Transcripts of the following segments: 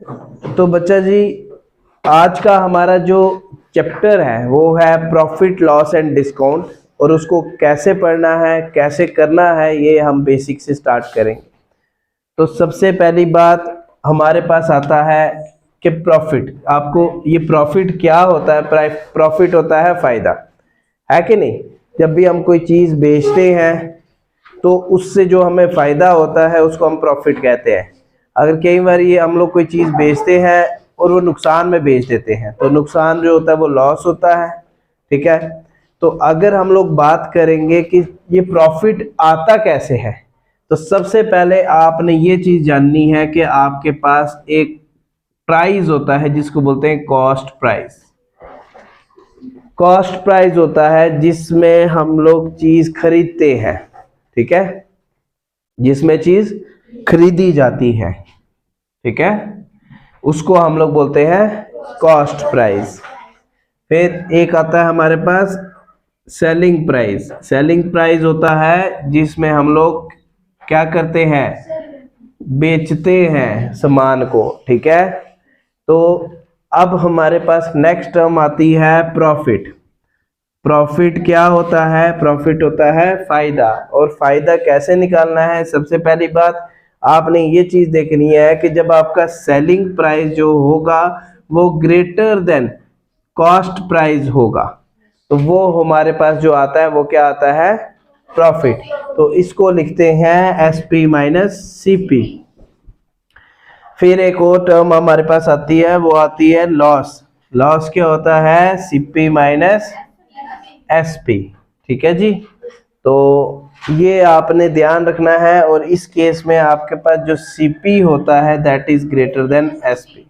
तो बच्चा जी, आज का हमारा जो चैप्टर है वो है प्रॉफिट लॉस एंड डिस्काउंट, और उसको कैसे पढ़ना है, कैसे करना है, ये हम बेसिक से स्टार्ट करेंगे। तो सबसे पहली बात हमारे पास आता है कि प्रॉफिट। आपको ये प्रॉफिट क्या होता है? प्रॉफिट होता है फायदा, है कि नहीं? जब भी हम कोई चीज बेचते हैं तो उससे जो हमें फायदा होता है उसको हम प्रॉफिट कहते हैं। अगर कई बार ये हम लोग कोई चीज बेचते हैं और वो नुकसान में बेच देते हैं तो नुकसान जो होता है वो लॉस होता है, ठीक है। तो अगर हम लोग बात करेंगे कि ये प्रॉफिट आता कैसे है, तो सबसे पहले आपने ये चीज जाननी है कि आपके पास एक प्राइस होता है जिसको बोलते हैं कॉस्ट प्राइस। कॉस्ट प्राइस होता है जिसमें हम लोग चीज खरीदते हैं, ठीक है, जिसमें चीज खरीदी जाती है, ठीक है, उसको हम लोग बोलते हैं कॉस्ट प्राइस। फिर एक आता है हमारे पास सेलिंग प्राइस। सेलिंग प्राइस होता है जिसमें हम लोग क्या करते हैं, बेचते हैं सामान को, ठीक है। तो अब हमारे पास नेक्स्ट टर्म आती है प्रॉफिट। प्रॉफिट क्या होता है? प्रॉफिट होता है फायदा। और फायदा कैसे निकालना है? सबसे पहली बात आपने ये चीज देखनी है कि जब आपका सेलिंग प्राइस जो होगा वो ग्रेटर देन कॉस्ट प्राइस होगा, तो वो हमारे पास जो आता है वो क्या आता है? प्रॉफिट। तो इसको लिखते हैं एसपी माइनस सीपी। फिर एक और टर्म हमारे पास आती है, वो आती है लॉस। लॉस क्या होता है? सीपी माइनस एसपी, ठीक है जी। तो ये आपने ध्यान रखना है, और इस केस में आपके पास जो सीपी होता है that is greater than SP,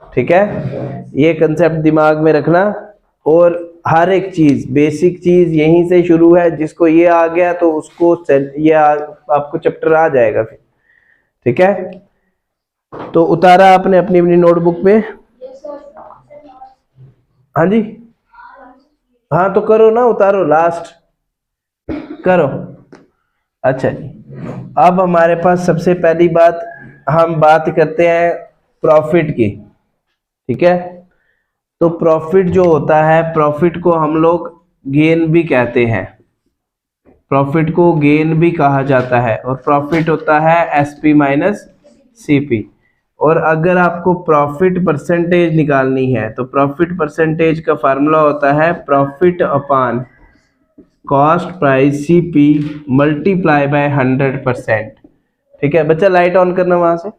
ठीक है। ये कंसेप्ट दिमाग में रखना। और हर एक चीज, बेसिक चीज यहीं से शुरू है। जिसको ये आ गया तो उसको आपको चैप्टर आ जाएगा फिर, ठीक है। तो उतारा आपने अपनी अपनी नोटबुक पे? हाँ जी, हाँ तो करो ना, उतारो, लास्ट करो। अच्छा जी, अब हमारे पास सबसे पहली बात हम बात करते हैं प्रॉफिट की, ठीक है। तो प्रॉफिट जो होता है, प्रॉफिट को हम लोग गेन भी कहते हैं। प्रॉफिट को गेन भी कहा जाता है, और प्रॉफिट होता है एसपी माइनस सीपी। और अगर आपको प्रॉफिट परसेंटेज निकालनी है तो प्रॉफिट परसेंटेज का फार्मूला होता है profit upon cost price CP multiply by 100%, ठीक है। बच्चा लाइट ऑन करना, वहां से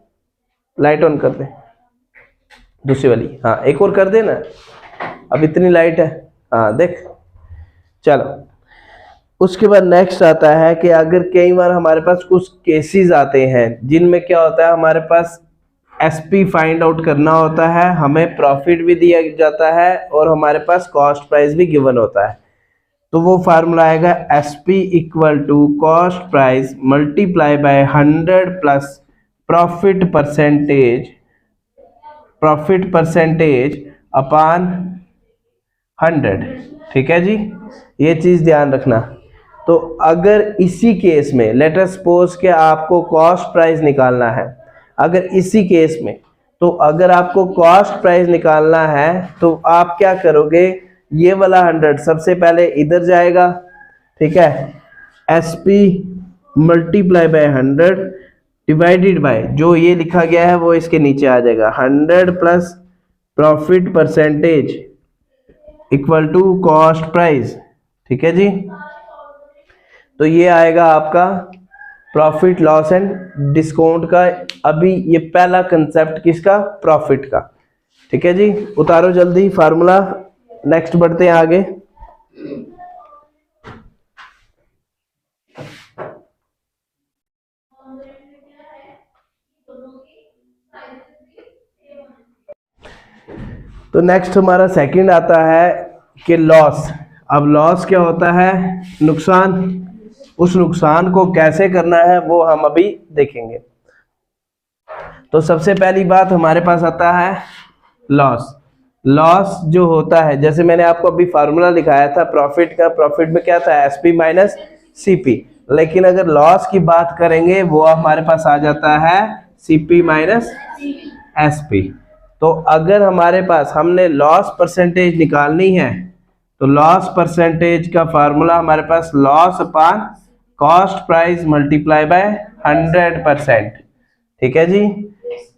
लाइट ऑन कर दे, दूसरी वाली, हाँ एक और कर दे ना, अब इतनी लाइट है, हाँ देख। चलो, उसके बाद नेक्स्ट आता है कि अगर कई बार हमारे पास कुछ केसेस आते हैं जिनमें क्या होता है, हमारे पास एसपी फाइंड आउट करना होता है, हमें प्रॉफिट भी दिया जाता है और हमारे पास कॉस्ट प्राइस भी गिवन होता है। तो वो फार्मूला आएगा SP equal to cost price multiply by 100 plus profit percentage upon 100, ठीक है जी। ये चीज ध्यान रखना। तो अगर इसी केस में लेट अस सपोज कि आपको कॉस्ट प्राइस निकालना है, अगर इसी केस में, तो अगर आपको कॉस्ट प्राइस निकालना है तो आप क्या करोगे, ये वाला 100 सबसे पहले इधर जाएगा, ठीक है, SP multiply by 100 divided by जो ये लिखा गया है वो इसके नीचे आ जाएगा, 100 plus profit percentage equal to cost price, ठीक है जी। तो ये आएगा आपका प्रॉफिट लॉस एंड डिस्काउंट का। अभी ये पहला कंसेप्ट किसका? प्रॉफिट का, ठीक है जी। उतारो जल्दी फार्मूला, नेक्स्ट बढ़ते हैं आगे। तो नेक्स्ट हमारा सेकंड आता है कि लॉस। अब लॉस क्या होता है? नुकसान। उस नुकसान को कैसे करना है वो हम अभी देखेंगे। तो सबसे पहली बात हमारे पास आता है लॉस। लॉस जो होता है, जैसे मैंने आपको अभी फार्मूला दिखाया था प्रॉफिट का, प्रॉफिट में क्या था? SP minus CP. लेकिन अगर लॉस की बात करेंगे वो हमारे पास आ जाता है सीपी माइनस SP। तो अगर हमारे पास हमने लॉस परसेंटेज निकालनी है तो लॉस परसेंटेज का फार्मूला हमारे पास loss upon cost price multiply by 100%। ठीक है जी।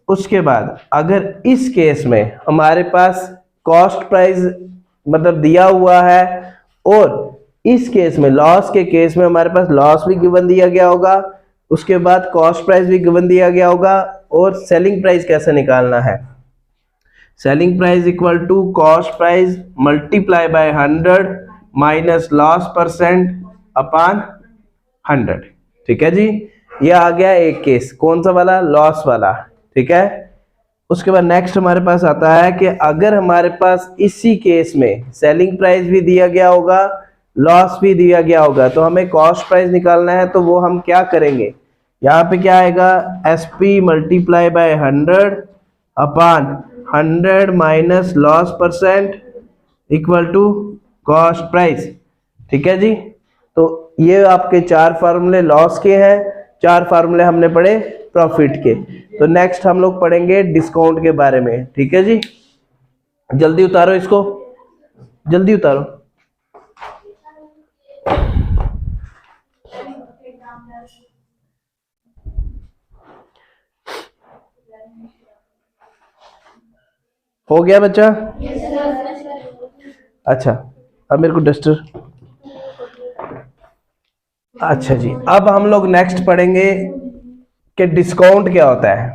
उसके बाद अगर इस केस में हमारे पास कॉस्ट प्राइस मतलब दिया हुआ है और इस केस में लॉस के केस में हमारे पास लॉस भी गिवन दिया गया होगा, उसके बाद कॉस्ट प्राइस भी गिवन दिया गया होगा, और सेलिंग प्राइस कैसे निकालना है, selling price equal to cost price multiply by 100 minus loss percent upon 100। ठीक है जी। ये आ गया एक केस, कौन सा वाला, लॉस वाला। ठीक है। उसके बाद नेक्स्ट हमारे पास आता है कि अगर हमारे पास इसी केस में सेलिंग प्राइस भी दिया गया होगा, लॉस भी दिया गया होगा, तो हमें कॉस्ट प्राइस निकालना है। तो वो हम क्या करेंगे, यहाँ पे क्या आएगा, SP multiply by 100 upon 100 minus loss percent equal to cost price. ठीक है जी। तो ये आपके 4 फार्मूले लॉस के हैं, 4 फार्मूले हमने पढ़े प्रॉफिट के। तो नेक्स्ट हम लोग पढ़ेंगे डिस्काउंट के बारे में। ठीक है जी। जल्दी उतारो इसको, जल्दी उतारो। हो गया बच्चा? अच्छा, अब मेरे को डस्टर। अच्छा जी, अब हम लोग नेक्स्ट पढ़ेंगे कि डिस्काउंट क्या होता है।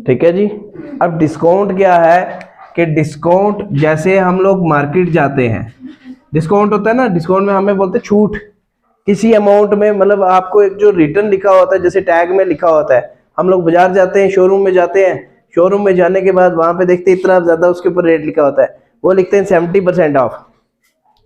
ठीक है जी। अब डिस्काउंट क्या है कि डिस्काउंट जैसे हम लोग मार्केट जाते हैं, डिस्काउंट होता है ना, डिस्काउंट में हमें बोलते हैं छूट किसी अमाउंट में, मतलब आपको एक जो रिटर्न लिखा होता है जैसे टैग में लिखा होता है। हम लोग बाजार जाते हैं, शोरूम में जाते हैं, शोरूम में जाने के बाद वहां पे देखते हैं इतना ज्यादा उसके ऊपर रेट लिखा होता है, वो लिखते हैं 70% ऑफ।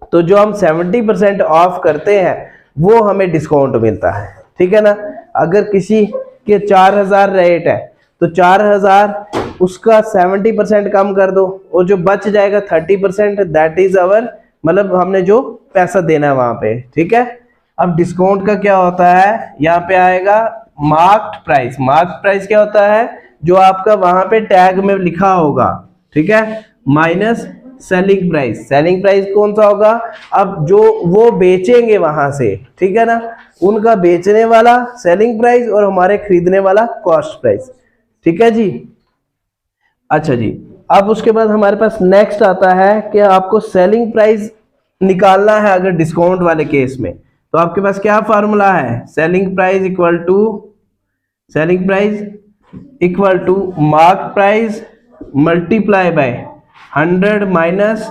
तो जो हम 70% ऑफ करते हैं वो हमें डिस्काउंट मिलता है। ठीक है ना। अगर किसी के 4000 रेट है तो 4000 उसका 70% कम कर दो और जो बच जाएगा 30%, दैट इज अवर, मतलब हमने जो पैसा देना है वहां पे। ठीक है। अब डिस्काउंट का क्या होता है, यहाँ पे आएगा मार्क्ड प्राइस। मार्क्ड प्राइस क्या होता है, जो आपका वहां पे टैग में लिखा होगा। ठीक है। Minus selling price. Selling price कौन सा होगा, अब जो वो बेचेंगे वहां से, ठीक है ना, उनका बेचने वाला सेलिंग प्राइस और हमारे खरीदने वाला कॉस्ट प्राइस। ठीक है जी। अच्छा जी, अब उसके बाद हमारे पास नेक्स्ट आता है कि आपको सेलिंग प्राइस निकालना है अगर डिस्काउंट वाले केस में। तो आपके पास क्या फार्मूला है, selling price equal to mark price multiply by 100 minus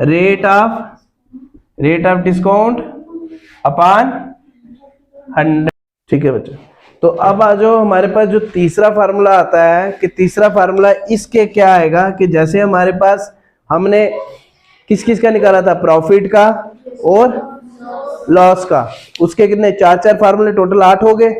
rate of discount upon 100। ठीक है बच्चों। तो अब आ जाओ, हमारे पास जो तीसरा फार्मूला आता है कि तीसरा फार्मूला इसके क्या आएगा कि जैसे हमारे पास हमने किस किस का निकाला था, प्रॉफिट का और लॉस का, उसके कितने 4 फार्मूले, टोटल 8 हो गए,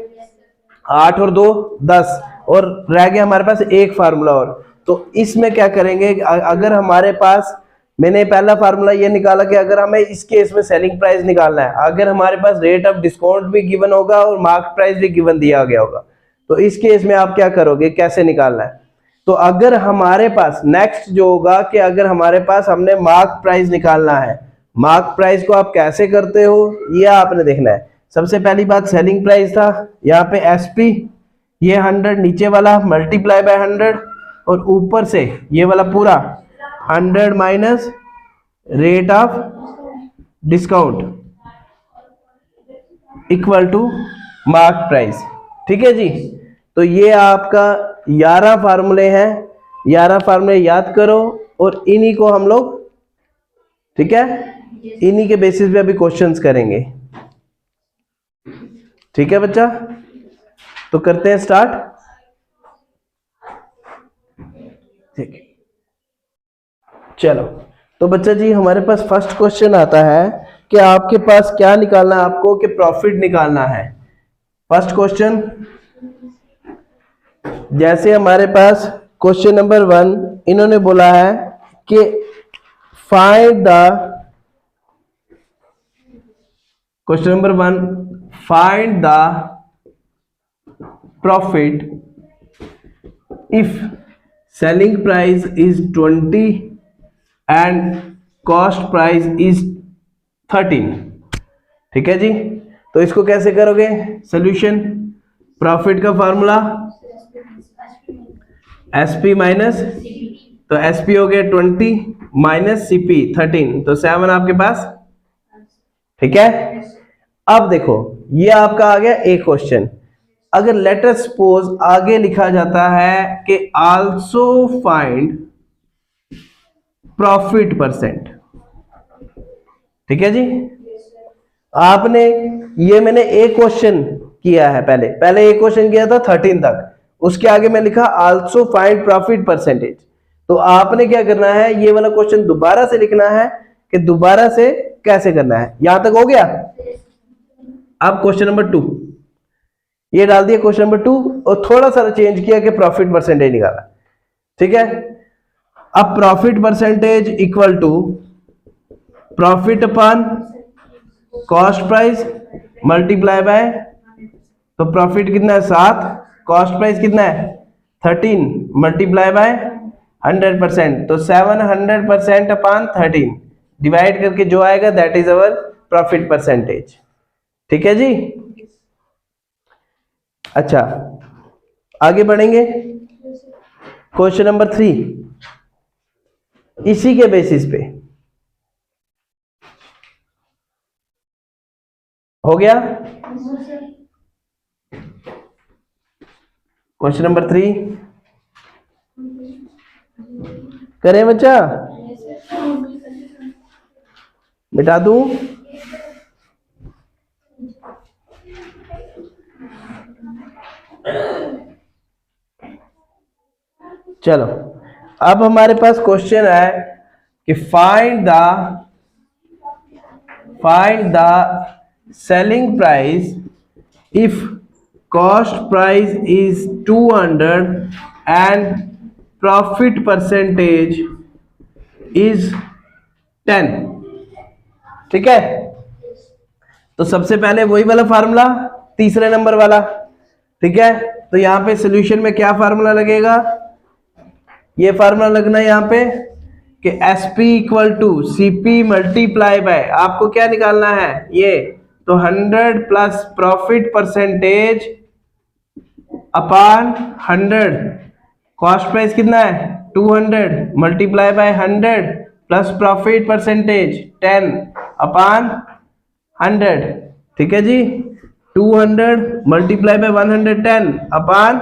8 और 2 10, और रह गया हमारे पास एक फार्मूला और। तो इसमें क्या करेंगे, अगर हमारे पास, मैंने पहला फार्मूला ये निकाला कि अगर हमें इस केस में सेलिंग प्राइस निकालना है, अगर हमारे पास रेट ऑफ डिस्काउंट भी गिवन होगा और मार्क प्राइस भी गिवन दिया गया होगा, तो इस केस में आप क्या करोगे, कैसे निकालना है। तो अगर हमारे पास नेक्स्ट जो होगा कि अगर हमारे पास हमने मार्क प्राइस निकालना है, मार्क प्राइस को आप कैसे करते हो ये आपने देखना है। सबसे पहली बात सेलिंग प्राइस था, यहाँ पे SP ये 100 नीचे वाला मल्टीप्लाई बाय 100 और ऊपर से ये वाला पूरा 100 minus rate of discount equal to mark price. ठीक है जी। तो ये आपका 11 फार्मूले हैं, 11 फार्मूले याद करो और इन्हीं को हम लोग, ठीक है, इन्हीं के बेसिस पे अभी क्वेश्चंस करेंगे। ठीक है बच्चा, तो करते हैं स्टार्ट। ठीक, चलो। तो बच्चा जी हमारे पास फर्स्ट क्वेश्चन आता है कि आपके पास क्या निकालना है, आपको कि प्रॉफिट निकालना है। फर्स्ट क्वेश्चन, जैसे हमारे पास क्वेश्चन नंबर 1 इन्होंने बोला है कि find the, question number 1, find the profit if selling price is 20 and cost price is 13। ठीक है जी, तो इसको कैसे करोगे सोल्यूशन? प्रॉफिट का फॉर्मूला एसपी माइनस, तो एसपी हो गया 20 माइनस सीपी 13, तो 7 आपके पास। ठीक है, अब देखो ये आपका आ गया एक क्वेश्चन। अगर लेट अस सपोज आगे लिखा जाता है कि आल्सो फाइंड प्रॉफिट परसेंट। ठीक है जी, आपने ये मैंने एक क्वेश्चन किया है, पहले एक क्वेश्चन किया था 13 तक, उसके आगे मैं लिखा आल्सो फाइंड प्रॉफिट परसेंटेज। तो आपने क्या करना है, ये वाला क्वेश्चन दोबारा से लिखना है कि दोबारा से कैसे करना है। यहां तक हो गया? अब क्वेश्चन नंबर 2 ये डाल दिया, क्वेश्चन नंबर 2, और थोड़ा सा चेंज किया कि प्रॉफिट परसेंटेज निकाला। ठीक है, अब profit percentage equal to profit upon cost price multiply by, तो प्रॉफिट कितना है 7, कॉस्ट प्राइस कितना है 13, मल्टीप्लाई बाय 100%, तो 700% अपॉन 13 डिवाइड करके जो आएगा that is our profit percentage. ठीक है जी, अच्छा आगे बढ़ेंगे। क्वेश्चन नंबर 3 इसी के बेसिस पे हो गया। क्वेश्चन नंबर 3 करें बच्चा, मिटा दूं? चलो, अब हमारे पास क्वेश्चन है कि find the selling price if cost price is 200 and profit percentage is 10। ठीक है, तो सबसे पहले वही वाला फार्मूला, तीसरे नंबर वाला। ठीक है, तो यहां पे सॉल्यूशन में क्या फार्मूला लगेगा? ये फार्मूला लगना है यहां पे कि SP equal to CP multiply by, आपको क्या निकालना है ये, तो 100 plus profit percentage upon 100, cost price कितना है 200 multiply by 100 plus profit percentage 10 upon 100। ठीक है जी, 200 मल्टीप्लाई बाय 110 अपॉन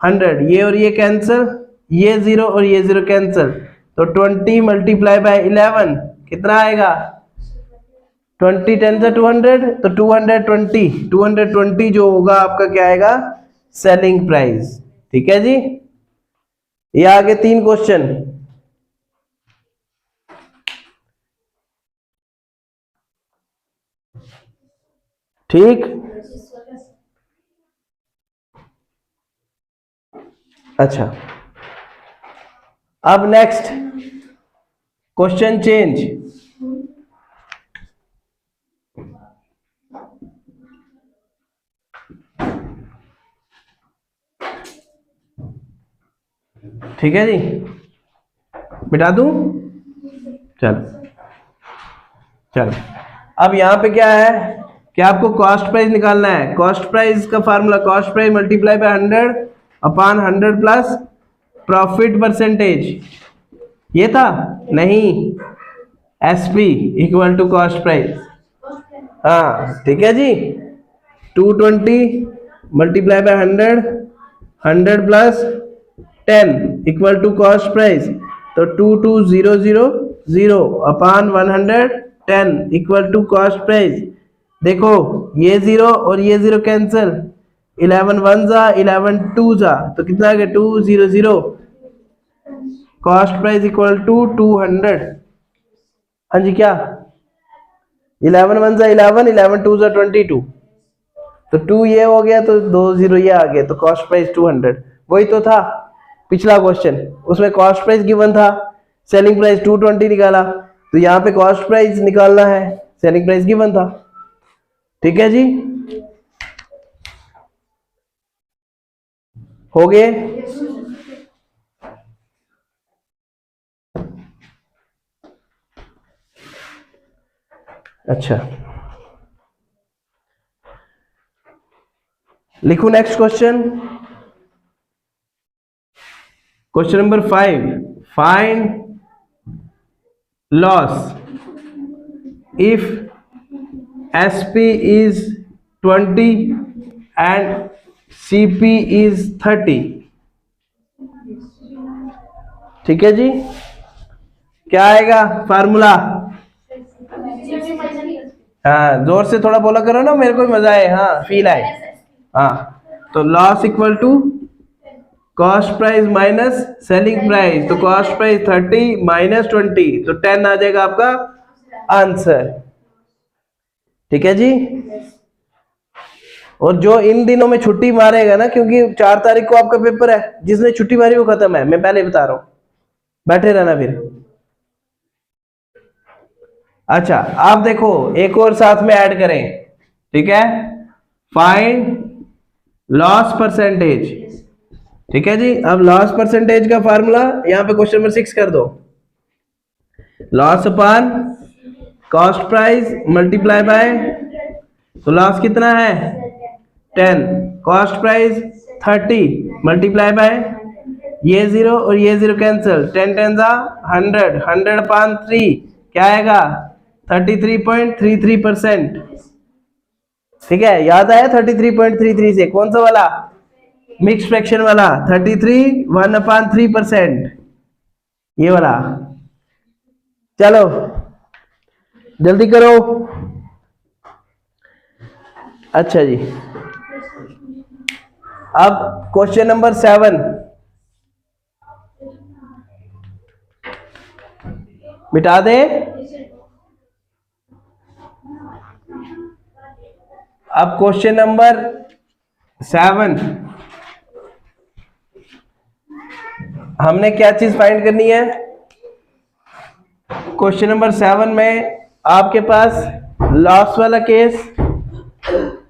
100, ये और ये कैंसिल, ये 0 और ये 0 कैंसिल, तो 20 मल्टीप्लाई बाय 11 कितना आएगा 20 10 से 200, तो 220 जो होगा आपका क्या आएगा सेलिंग प्राइस। ठीक है जी, ये आगे 3 क्वेश्चन। ठीक, अच्छा अब नेक्स्ट क्वेश्चन चेंज। ठीक है जी, मिटा दूं? चलो चलो, अब यहां पे क्या है कि आपको कॉस्ट प्राइस निकालना है। कॉस्ट प्राइस का formula cost price multiply by 100 upon 100 plus profit percentage, ये था नहीं, SP equal to cost price. हाँ ठीक है जी, 220 multiply by 100, 100 plus 10 equal to cost price, तो 22,000 upon 110 equal to cost price. देखो ये 0 और ये 0 कैंसिल, 11 1 जा 11 2 जा, तो कितना आ गया 200, कॉस्ट प्राइस इक्वल टू 200। हाँ जी, क्या 11 1 जा 11, 11 2 जा 22, तो 2 ये हो गया तो 2 0 ये आ गया, तो कॉस्ट प्राइस 200। वही तो था पिछला क्वेश्चन, उसमें कॉस्ट प्राइस गिवन था, सेलिंग प्राइस 220 निकाला, तो यहाँ पे कॉस्ट प्राइस निकालना है, सेलिंग प्राइस गिवन था। ठीक है जी, हो गए? अच्छा, लिखो next question. Question number 5, find loss if SP is 20 and CP is 30। ठीक है जी, क्या आएगा फार्मूला? हाँ, जोर से थोड़ा बोला करो ना, मेरे को भी मजा आए, हाँ फील आए। हाँ, तो loss equal to cost price minus selling price, तो कॉस्ट प्राइस 30 माइनस 20, तो 10 आ जाएगा आपका आंसर। ठीक है जी। और जो इन दिनों में छुट्टी मारेगा ना, क्योंकि 4 तारीख को आपका पेपर है, जिसने छुट्टी मारी वो खत्म है, मैं पहले बता रहा हूं, बैठे रहना फिर। अच्छा, आप देखो एक और साथ में ऐड करें, ठीक है, फाइंड लॉस परसेंटेज। ठीक है जी, अब लॉस परसेंटेज का फार्मूला यहां पे क्वेश्चन नंबर 6 कर दो, loss upon cost price multiply by, तो लॉस कितना है 10, कॉस्ट प्राइस 30 मल्टीप्लाई बाय ये 0 और ये 0 कैंसिल, 10 10 100, 100 अपॉन 3 क्या आएगा 33.33%। ठीक है, याद आया 33.33 से, कौन सा वाला? मिक्स फ्रैक्शन वाला, 33 1/3%, ये वाला। चलो जल्दी करो। अच्छा जी, अब क्वेश्चन नंबर 7 मिटा दे। अब क्वेश्चन नंबर 7 हमने क्या चीज फाइंड करनी है? क्वेश्चन नंबर 7 में आपके पास लॉस वाला केस,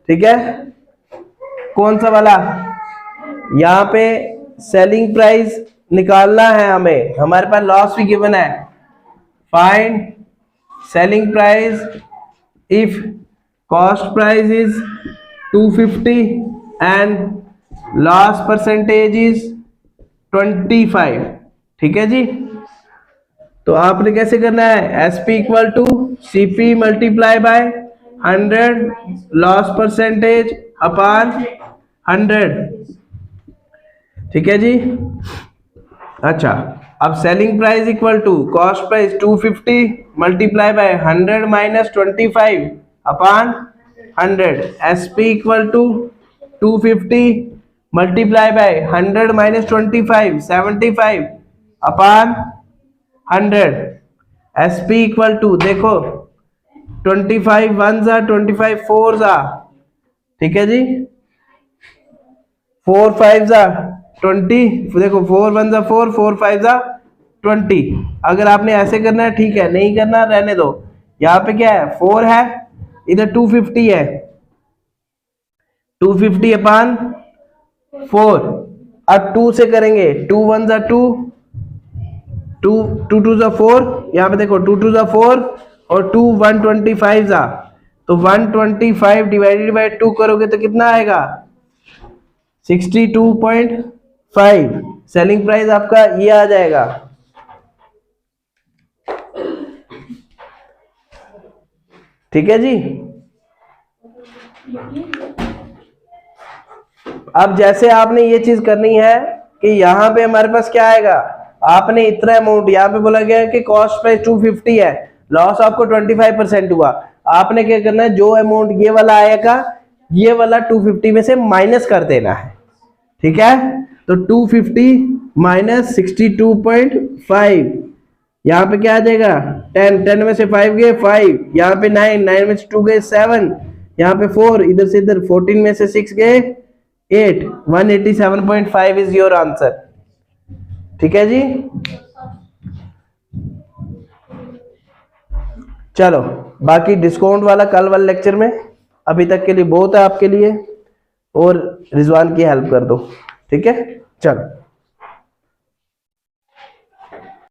ठीक है, कौन सा वाला? यहां पे सेलिंग प्राइस निकालना है हमें, हमारे पास लॉस भी गिवन है। Find selling price if cost price is 250 and loss percentage is 25। ठीक है जी, तो आपने कैसे करना है? SP equal to CP multiply by 100 loss percentage upon 100। ठीक है जी। अच्छा, अब selling price equal to cost price 250 multiply by 100 minus 25 upon 100, SP equal to 250 multiply by 100 minus 25 75 upon 100, SP equal to देखो 25 1 जा 25 4 जा, ठीक है जी, 4 5 जा 20, देखो 4 1 जा 4 4 5 जा 20। अगर आपने ऐसे करना है ठीक है, नहीं करना रहने दो। यहाँ पे क्या है 4 है, इधर 250 है, 250 अपान 4। अब 2 से करेंगे, 2 1 जा 2, 2 2 2 जा 4, यहाँ पे देखो 2 2 जा 4 और 2 125 जा, तो 125 डिवाइडेड बाय 2 करोगे तो कितना आएगा 62.5। सेलिंग प्राइस आपका ये आ जाएगा। ठीक है जी। अब जैसे आपने ये चीज करनी है कि यहाँ पे हमारे पास क्या आएगा, आपने इतना अमाउंट यहाँ पे बोला गया है कि कॉस्ट प्राइस 250 है, लॉस आपको 25% हुआ। आपने क्या करना है, जो अमाउंट ये वाला आएगा ये वाला 250 में से माइनस कर देना है। ठीक है, तो 250 माइनस 62.5, यहाँ पे क्या आ जाएगा 10 10 में से 5 गए 5, यहाँ पे 9 9 में से 2 गए 7, यहाँ पे 4, इधर से इधर 14 में से 6 गए 8, 187.5 इज योर आंसर। ठीक है जी। चलो बाकी डिस्काउंट वाला कल वाले लेक्चर में, अभी तक के लिए बहुत है आपके लिए, और रिजवान की हेल्प कर दो। ठीक है, चलो।